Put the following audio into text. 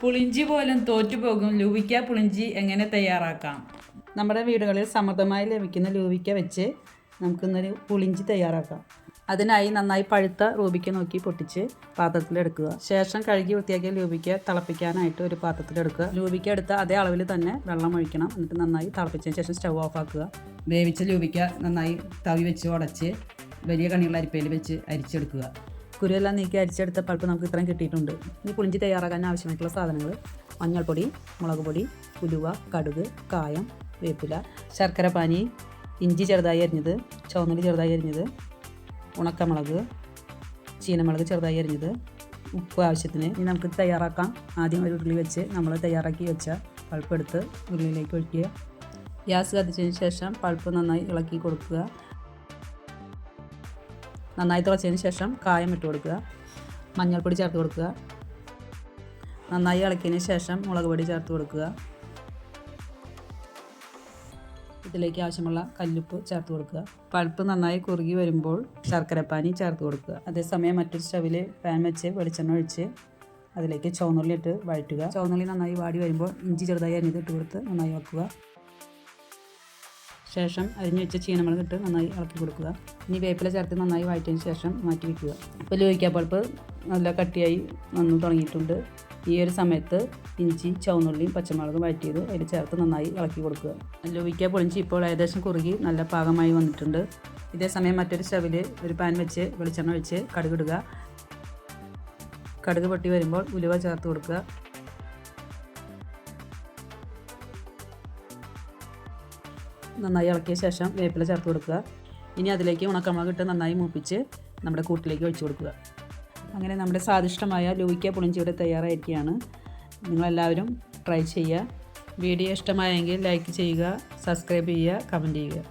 പുളിഞ്ചി പോലും തോറ്റുപോകും ലൂവിക്ക പുളിഞ്ചി എങ്ങനെ തയ്യാറാക്കാം? നമ്മുടെ വീടുകളിൽ സമൃദ്ധമായി ലഭിക്കുന്ന ലൂവിക്ക വെച്ച് നമുക്കിന്നൊരു പുളിഞ്ചി തയ്യാറാക്കാം. അതിനായി നന്നായി പഴുത്ത റൂബിക്ക നോക്കി പൊട്ടിച്ച് പാത്രത്തിലെടുക്കുക. ശേഷം കഴുകി വൃത്തിയാക്കിയ ലൂവിക്ക തിളപ്പിക്കാനായിട്ട് ഒരു പാത്രത്തിലെടുക്കുക. ലൂവിക്ക എടുത്ത അതേ അളവിൽ തന്നെ വെള്ളം ഒഴിക്കണം. എന്നിട്ട് നന്നായി തിളപ്പിച്ചതിന് ശേഷം സ്റ്റവ് ഓഫ് ആക്കുക. വേവിച്ച ലൂവിക്ക നന്നായി തവി വെച്ച് ഉടച്ച് വലിയ കണിയുള്ള അരിപ്പയിൽ വെച്ച് അരിച്ചെടുക്കുക. കുരുവെല്ലാം നീക്കി അരിച്ചെടുത്ത പൾപ്പ് നമുക്ക് ഇത്രയും കിട്ടിയിട്ടുണ്ട്. ഈ പുളിഞ്ചി തയ്യാറാക്കാൻ ആവശ്യമായിട്ടുള്ള സാധനങ്ങൾ: മഞ്ഞൾപ്പൊടി, മുളക് പൊടി, ഉലുവ, കടുക്, കായം, വേപ്പില, ശർക്കര പാനി, ഇഞ്ചി ചെറുതായി അരിഞ്ഞത്, ചുവന്നുള്ളി ചെറുതായി അരിഞ്ഞത്, ഉണക്കമുളക്, ചീനമുളക് ചെറുതായി അരിഞ്ഞത്, ഉപ്പ് ആവശ്യത്തിന്. ഇനി നമുക്ക് തയ്യാറാക്കാം. ആദ്യം ഒരു ഉരുളി വെച്ച് നമ്മൾ തയ്യാറാക്കി വെച്ച പൾപ്പ് എടുത്ത് ഉരുളിയിലേക്ക് ഒഴിക്കുക. ഗ്യാസ് കത്തിച്ചതിന് ശേഷം പൾപ്പ് നന്നായി ഇളക്കി കൊടുക്കുക. നന്നായി തിളച്ചതിന് ശേഷം കായം ഇട്ട് കൊടുക്കുക. മഞ്ഞൾപ്പൊടി ചേർത്ത് കൊടുക്കുക. നന്നായി ഇളക്കിയതിന് ശേഷം മുളക് പൊടി ചേർത്ത് കൊടുക്കുക. ഇതിലേക്ക് ആവശ്യമുള്ള കല്ലുപ്പ് ചേർത്ത് കൊടുക്കുക. പൾപ്പ് നന്നായി കുറുകി വരുമ്പോൾ ശർക്കരപ്പാനി ചേർത്ത് കൊടുക്കുക. അതേസമയം മറ്റൊരു സ്റ്റവിൽ പാൻ വെച്ച് വെളിച്ചെണ്ണ ഒഴിച്ച് അതിലേക്ക് ചുവന്നുള്ളി ഇട്ട് വഴറ്റുക. ചുവന്നുള്ളി നന്നായി വാടി വരുമ്പോൾ ഇഞ്ചി ചെറുതായി അരിഞ്ഞത് ഇട്ട് കൊടുത്ത് നന്നായി വെക്കുക. ശേഷം അരിഞ്ഞു വെച്ച ചീനമുളക് ഇട്ട് നന്നായി ഇളക്കി കൊടുക്കുക. ഇനി വേപ്പില ചേർത്ത് നന്നായി വഴറ്റിയതിന് ശേഷം മാറ്റി വയ്ക്കുക. ഇപ്പോൾ ലൂവിക്ക പൾപ്പ് നല്ല കട്ടിയായി വന്നു തുടങ്ങിയിട്ടുണ്ട്. ഈ ഒരു സമയത്ത് ഇഞ്ചി, ചുവന്നുള്ളിയും പച്ചമുളകും വഴറ്റിയത് അതിൽ ചേർത്ത് നന്നായി ഇളക്കി കൊടുക്കുക. ലൂവിക്ക പുളിഞ്ചി ഇപ്പോൾ ഏകദേശം കുറുകി നല്ല പാകമായി വന്നിട്ടുണ്ട്. ഇതേ സമയം മറ്റൊരു സ്റ്റവിൽ ഒരു പാൻ വെച്ച് വെളിച്ചെണ്ണ ഒഴിച്ച് കടുക് ഇടുക. കടുക് പൊട്ടി വരുമ്പോൾ ഉലുവ ചേർത്ത് കൊടുക്കുക. നന്നായി ഇളക്കിയ ശേഷം വേപ്പില ചേർത്ത് കൊടുക്കുക. ഇനി അതിലേക്ക് ഉണക്കമുളക് ഇട്ട് നന്നായി മൂപ്പിച്ച് നമ്മുടെ കൂട്ടിലേക്ക് ഒഴിച്ചു കൊടുക്കുക. അങ്ങനെ നമ്മുടെ സ്വാദിഷ്ടമായ ലൂവിക്ക പുളിഞ്ചി ഇവിടെ തയ്യാറായിരിക്കുകയാണ്. നിങ്ങളെല്ലാവരും ട്രൈ ചെയ്യുക. വീഡിയോ ഇഷ്ടമായെങ്കിൽ ലൈക്ക് ചെയ്യുക, സബ്സ്ക്രൈബ് ചെയ്യുക, കമൻറ്റ് ചെയ്യുക.